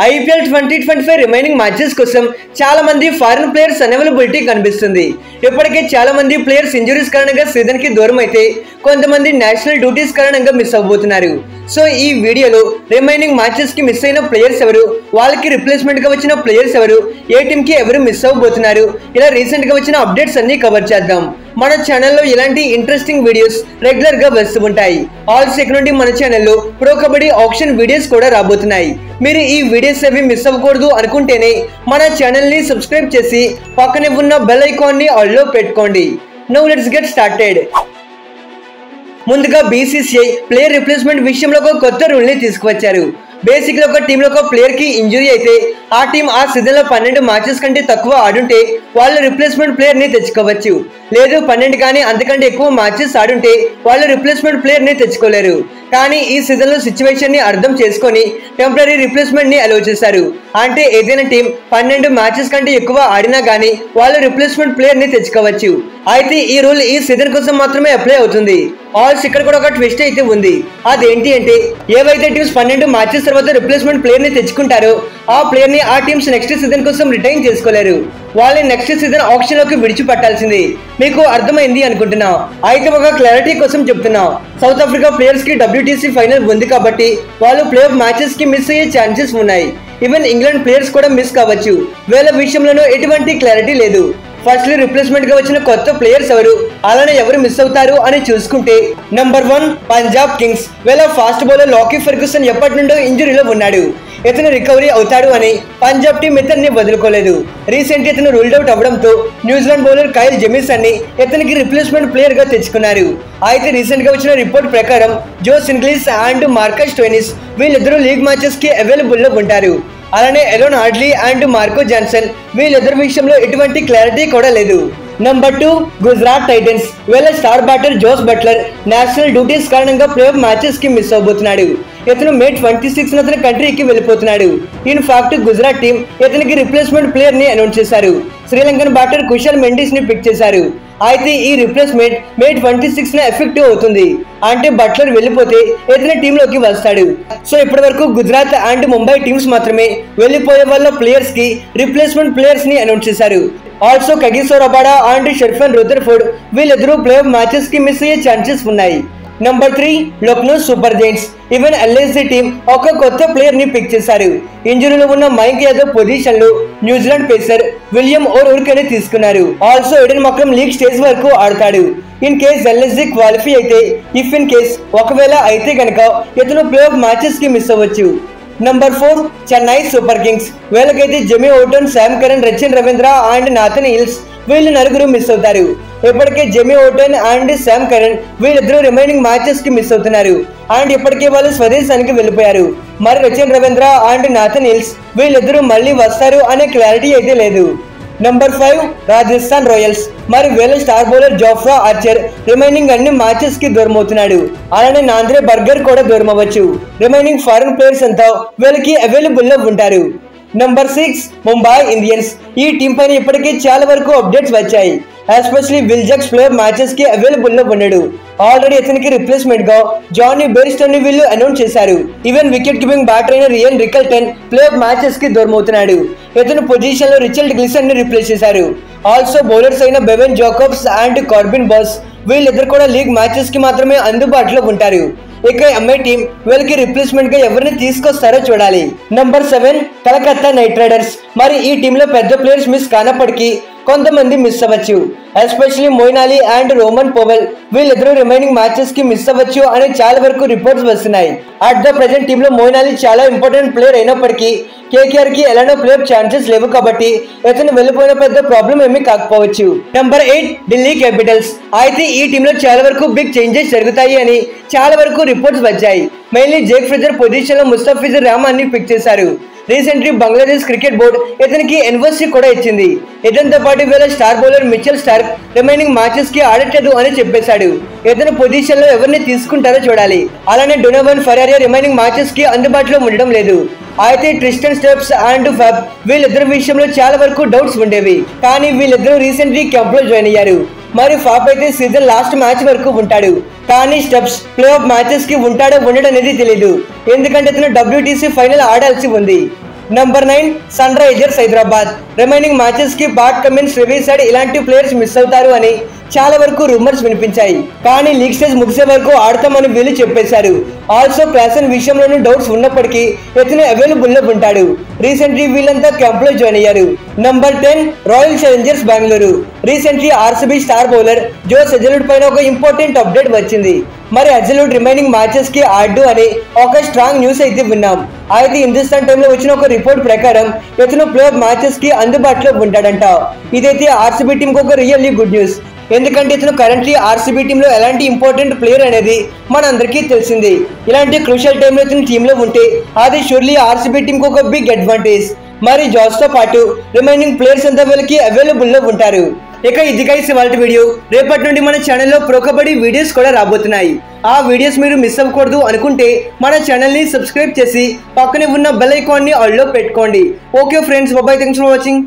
IPL 2025 remaining matches కోసం చాలా మంది ఫారిన్ ప్లేయర్స్ అవైలబిలిటీ కనిపిస్తుంది. ఇప్పటికే చాలా మంది ప్లేయర్స్ ఇంజురీస్ కారణంగా సీజన్ కి దూరం అయితే కొంతమంది నేషనల్ డ్యూటీస్ కారణంగా మిస్ అవబోతున్నారు. సో ఈ వీడియోలో రిమైనింగ్ మ్యాచెస్ కి మిస్ అయిన ప్లేయర్స్ ఎవరు, వాళ్ళకి రిప్లేస్మెంట్ గా వచ్చిన ప్లేయర్స్ ఎవరు, ఏ టీమ్ కి ఎవరు మిస్ అవబోతున్నారు, ఇలా రీసెంట్ గా వచ్చిన అప్డేట్స్ అన్ని కవర్ చేద్దాం. మన ఛానల్లో ఇలాంటి ఇంట్రెస్టింగ్ వీడియోస్ రెగ్యులర్ గా వస్తూ ఉంటాయి. ఆల్సో ఇక్కడ నుండి మన ఛానల్లో ప్రో కబడ్డీ ఆప్షన్ వీడియోస్ కూడా రాబోతున్నాయి. మీరు ఈ వీడియోస్ అవి మిస్ అవ్వకూడదు అనుకుంటేనే మన ఛానల్ ని సబ్స్క్రైబ్ చేసి పక్కనే ఉన్న బెల్ ఐకాన్ ని ఆల్ లో పెట్టుకోండి. Now let's get started. ముందుగా బీసీసీఐ ప్లేయర్ రిప్లేస్మెంట్ విషయంలో ఒక కొత్త రూల్ ని తీసుకువచ్చారు. బేసిక్గా ఒక టీంలో ఒక ప్లేయర్ కి ఇంజురీ అయితే ఆ టీం ఆ సీజన్ లో 12 మ్యాచెస్ కంటే తక్కువ ఆడుంటే వాళ్ళు రిప్లేస్మెంట్ ప్లేయర్ ని తెచ్చుకోవచ్చు. లేదు 12 కానీ అంతకంటే ఎక్కువ మ్యాచెస్ ఆడుంటే వాళ్ళు రిప్లేస్మెంట్ ప్లేయర్ ని తెచ్చుకోలేరు. కానీ ఈ సీజన్ లో సిచ్యువేషన్ ని అర్థం చేసుకొని టెంపరీ రిప్లేస్మెంట్ ని అలౌ చేశారు. అంటే ఏదైనా టీం 12 మ్యాచెస్ కంటే ఎక్కువ ఆడినా గానీ వాళ్ళు రిప్లేస్మెంట్ ప్లేయర్ ని తెచ్చుకోవచ్చు. అయితే ఈ రూల్ ఈ సీజన్ కోసం మాత్రమే అప్లై అవుతుంది. ఆల్స్ ఇక్కడ కూడా ఒక ట్విస్ట్ అయితే ఉంది. అదేంటి అంటే ఏవైతే టీమ్స్ 12 మ్యాచెస్ తర్వాత రిప్లేస్మెంట్ ప్లేయర్ ని తెచ్చుకుంటారో ఆ ప్లేయర్ ని ఆ టీమ్స్ నెక్స్ట్ సీజన్ కోసం రిటైన్ చేసుకోలేరు. వాళ్ళని నెక్స్ట్ సీజన్ ఆప్షన్ లోకి విడిచిపెట్టాల్సింది. మీకు అర్థమైంది అనుకుంటున్నా. అయితే ఒక క్లారిటీ కోసం చెప్తున్నా, సౌత్ ఆఫ్రికా ప్లేయర్స్ కి WTC ఫైనల్ ఉంది కాబట్టి వాళ్ళు ప్లే ఆఫ్ మ్యాచెస్ కి మిస్ అయ్యే ఛాన్సెస్ ఉన్నాయి. ఈవెన్ ఇంగ్లాండ్ ప్లేయర్స్ కూడా మిస్ కావచ్చు. వీళ్ళ విషయంలోనూ ఎటువంటి క్లారిటీ లేదు. ఫస్ట్లీ రిప్లేస్మెంట్ గా వచ్చిన కొత్త ప్లేయర్స్ ఎవరు, అలానే ఎవరు మిస్ అవుతారు అని చూసుకుంటే నెంబర్ 1 పంజాబ్ కింగ్స్. వీళ్ళ ఫాస్ట్ బౌలర్ లాకీ ఫెర్గ్యూసన్ ఎప్పటి నుండో ఇంజురీలో ఉన్నాడు. ఇతను రికవరీ అవుతాడు అని పంజాబ్ టీం ఇతన్ని వదులుకోలేదు. రీసెంట్ ఇతను రూల్డ్ అవుట్ అవడంతో న్యూజిలాండ్ బౌలర్ కైల్ జెమిసన్ ని ఇతనికి రిప్లేస్మెంట్ ప్లేయర్ గా తెచ్చుకున్నారు. అయితే రీసెంట్ గా వచ్చిన రిపోర్ట్ ప్రకారం Josh Inglis and Marcus Stoinis వీళ్ళిద్దరూ లీగ్ మ్యాచెస్ కి అవైలబుల్ లో ఉంటారు. అలానే Aaron Hardie and Marco Jansen వీళ్ళిద్దరి విషయంలో ఎటువంటి క్లారిటీ కూడా లేదు. Number 2 Gujarat Titans. వీళ్ళ star batter Jos Buttler national duties కారణంగా ప్లే ఆఫ్ మ్యాచెస్ కి మిస్ అవబోతున్నాడు. ఇతను May 26 అతని కంట్రీకి వెళ్ళిపోతున్నాడు. ఇన్ ఫ్యాక్ట్ గుజరాత్ టీం ఇతనికి రిప్లేస్మెంట్ ప్లేయర్ ని అనౌన్స్ చేశారు. శ్రీలంకన్ బ్యాటర్ కుషల్ మెండిస్ ని పిక్ చేశారు. అయితే ఈ రిప్లేస్మెంట్ May 26 ఎఫెక్టివ్ అవుతుంది. అంటే బట్లర్ వెళ్ళిపోతే ఇతని టీంలోకి వస్తాడు. సో ఇప్పటి వరకు గుజరాత్ అండ్ ముంబై టీమ్స్ మాత్రమే వెళ్ళిపోయే వాళ్ళ ప్లేయర్స్ కి రిప్లేస్మెంట్ ప్లేయర్స్ ని అనౌన్స్ చేశారు. ఆల్సో కగిసో రబాడా అండ్ షెర్ఫన్ రుదర్ఫోర్డ్ వీళ్ళిద్దరూ ప్లే ఆఫ్ మ్యాచెస్ కి మిస్ అయ్యే ఛాన్సెస్ ఉన్నాయి. Number 3 Lucknow super Giants. Even LSG team ఒక కొత్త ప్లేయర్ ని పిక్ చేశారు. ఇంజురీలో ఉన్న మైక్ యాదవ్ పొజిషన్ లో న్యూజిలాండ్ పేసర్ విలియం ఓర్వర్క్ ని తీసుకున్నారు. Also Aiden Markram league stage వరకు ఆడతాడు. ఇన్ కేస్ LSG క్వాలిఫై అయితే, ఇఫ్ ఇన్ కేస్ ఒకవేళ అయితే కనుక ఇతను ప్లే ఆఫ్ మ్యాచెస్ కి మిస్ అవ్వచ్చు. Number 4 Chennai Super Kings. వీళ్ళకైతే Jamie Overton, Sam Curran, Rachin Ravindra and Nathan Ellis వీళ్ళు నలుగురు మిస్ అవుతారు. ఇప్పటికే Jamie Overton and Sam Curran వీళ్ళిద్దరూ రిమైనింగ్ మ్యాచెస్ కి మిస్ అవుతున్నారు. అండ్ ఇప్పటికే వాళ్ళు స్వదేశానికి వెళ్ళిపోయారు. మరి Rachin Ravindra and Nathan Ellis వీళ్ళిద్దరూ మళ్ళీ వస్తారు అనే క్లారిటీ అయితే లేదు. Number 5 Rajasthan Royals. మరి వీళ్ళ star bowler Jofra Archer remaining అన్ని మ్యాచెస్ కి దూరం అవుతున్నాడు. అలానే నాంద్రే బర్గర్ కూడా దూరం అవ్వచ్చు. రిమైనింగ్ ఫారిన్ ప్లేయర్స్ అంతా వీళ్ళకి అవైలబుల్ లో ఉంటారు. Number 6 Mumbai Indians. ఈ టీం పైన ఇప్పటికే చాలా వరకు అప్డేట్స్ వచ్చాయి. Especially Will Jacks play off matches కి అవైలబుల్ లో ఉన్నాడు. ఆల్రెడీ ఇతనికి రిప్లేస్మెంట్ గా జానీ బెయిర్స్టో ని వీళ్ళు అనౌన్స్ చేశారు. ఈవెన్ వికెట్ కీపింగ్ బ్యాటర్ అయిన రియన్ రికల్టన్ ప్లే ఆఫ్ మ్యాచెస్ కి దూరం అవుతున్నాడు. ఇతను పొజిషన్ లో రిచర్డ్ గ్లిసన్ ని రిప్లేస్ చేశారు. ఆల్సో బౌలర్స్ అయిన Bevan Jacob's and Corbin boss వీళ్ళిద్దరు కూడా లీగ్ మ్యాచెస్ కి మాత్రమే అందుబాటులో ఉంటారు. ఇక ఎంఐ టీం వీళ్ళకి రిప్లేస్మెంట్ గా ఎవరిని తీసుకొస్తారో చూడాలి. Number 7 Calcutta night riders. మరి ఈ టీంలో పెద్ద ప్లేయర్స్ మిస్ కానప్పటికీ కొంతమంది మిస్ అవ్వచ్చు. Especially Moeen Ali and Rovman Powell వీళ్ళిద్దరూ రిమైనింగ్ మ్యాచెస్ కి మిస్ అవ్వచ్చు అని చాలా వరకు రిపోర్ట్స్ వస్తున్నాయి. అట్ ద ప్రెజెంట్ టీమ్ లో మొయిన్ అలీ చాలా ఇంపార్టెంట్ ప్లేయర్ అయినప్పటికీ KKR కి ఎలానో ప్లే ఆఫ్ ఛాన్సెస్ లేవు కాబట్టి ఇతను వెళ్ళిపోయిన పెద్ద ప్రాబ్లం ఏమీ కాకపోవచ్చు. Number 8 Delhi Capitals. అయితే ఈ టీంలో చాలా వరకు బిగ్ చేంజెస్ జరుగుతాయి అని చాలా వరకు రిపోర్ట్స్ వచ్చాయి. మెయిన్లీ జేక్ ఫ్రిజర్ పొజిషన్ లో ముస్తఫిజుర్ రహమాన్ ని పిక్ చేశారు. రీసెంట్లీ బంగ్లాదేశ్ క్రికెట్ బోర్డు ఇతనికి ఎన్ఓసి కూడా ఇచ్చింది. ఇతనితో పాటు వీళ్ళ star bowler Mitchell Starc remaining matches కి ఆడట్లేదు అని చెప్పేశాడు. ఇతని పొజిషన్ లో ఎవరిని తీసుకుంటారో చూడాలి. అలానే డొనోవన్ ఫెరారియా రిమైనింగ్ మ్యాచెస్ కి అందుబాటులో ఉండడం లేదు. అయితే ట్రిస్టన్ స్టెప్స్ అండ్ ఫాబ్ వీళ్ళిద్దరి విషయంలో చాలా వరకు డౌట్స్ ఉండేవి. కానీ వీళ్ళిద్దరూ రీసెంట్లీ క్యాంప్ లో జాయిన్ అయ్యారు. మరి ఫాబ్ అయితే సీజన్ లాస్ట్ మ్యాచ్ వరకు ఉంటాడు. కానీ స్టెప్స్ ప్లే ఆఫ్ మ్యాచెస్ కి ఉంటాడో ఉండడం అనేది తెలియదు. ఎందుకంటే ఇతను WTC ఫైనల్ ఆడాల్సి ఉంది. Number 9 sunrisers Hyderabad. Remaining matches కి బాట్ కమిన్స్, రవి సైడ్ ఇలాంటి ప్లేయర్స్ మిస్ అవుతారు అని చాలా వరకు రూమర్స్ వినిపించాయి. కానీ లీగ్ స్టేజ్ ముగిసే వరకు ఆడతామని వీళ్ళు చెప్పేశారు. ఆల్సో క్లాసన్ విషయంలోనూ డౌట్స్ ఉన్నప్పటికీ ఇతను అవైలబుల్ లో ఉంటాడు. రీసెంట్లీ వీళ్ళంతా క్యాంప్ లో జాయిన్ అయ్యారు. Number 10 royal challengers Bengaluru. Recently RCB star bowler Josh Hazlewood పైన ఒక ఇంపార్టెంట్ అప్డేట్ వచ్చింది. మరి హెజల్వుడ్ రిమైనింగ్ మ్యాచెస్ కి ఆడు అని ఒక స్ట్రాంగ్ న్యూస్ అయితే విన్నాం. అయితే హిందుస్థాన్ టైంలో వచ్చిన ఒక రిపోర్ట్ ప్రకారం ఇతను ప్లే ఆఫ్ మ్యాచెస్ కి అందుబాటులో ఉంటాడంట. ఇదైతే ఆర్సీబీ టీమ్ కి ఒక రియల్లీ గుడ్ న్యూస్. ఎందుకంటే ఇతను కరెంట్లీ ఆర్సీబీ టీంలో ఎలాంటి ఇంపార్టెంట్ ప్లేయర్ అనేది మనందరికీ తెలిసింది. ఇలాంటి క్రూషియల్ టైంలో ఇతను టీంలో ఉంటే అది షూర్లీ ఆర్సీబీ టీంకి ఒక బిగ్ అడ్వాంటేజ్. మరి జాస్ తో పాటు రిమైనింగ్ ప్లేయర్స్ అంతా వీళ్ళకి అవైలబుల్ లో ఉంటారు. ఇక ఇది గైస్ ఇవాల్టి వీడియో. రేపటి నుండి మన ఛానల్లో ప్రో కబడ్డీ వీడియోస్ కూడా రాబోతున్నాయి. ఆ వీడియోస్ మీరు మిస్ అవ్వకూడదు అనుకుంటే మన ఛానల్ ని సబ్స్క్రైబ్ చేసి పక్కనే ఉన్న బెల్ ఐకాన్ ని ఆల్ లో పెట్టుకోండి. Okay friends, bye, thanks for watching.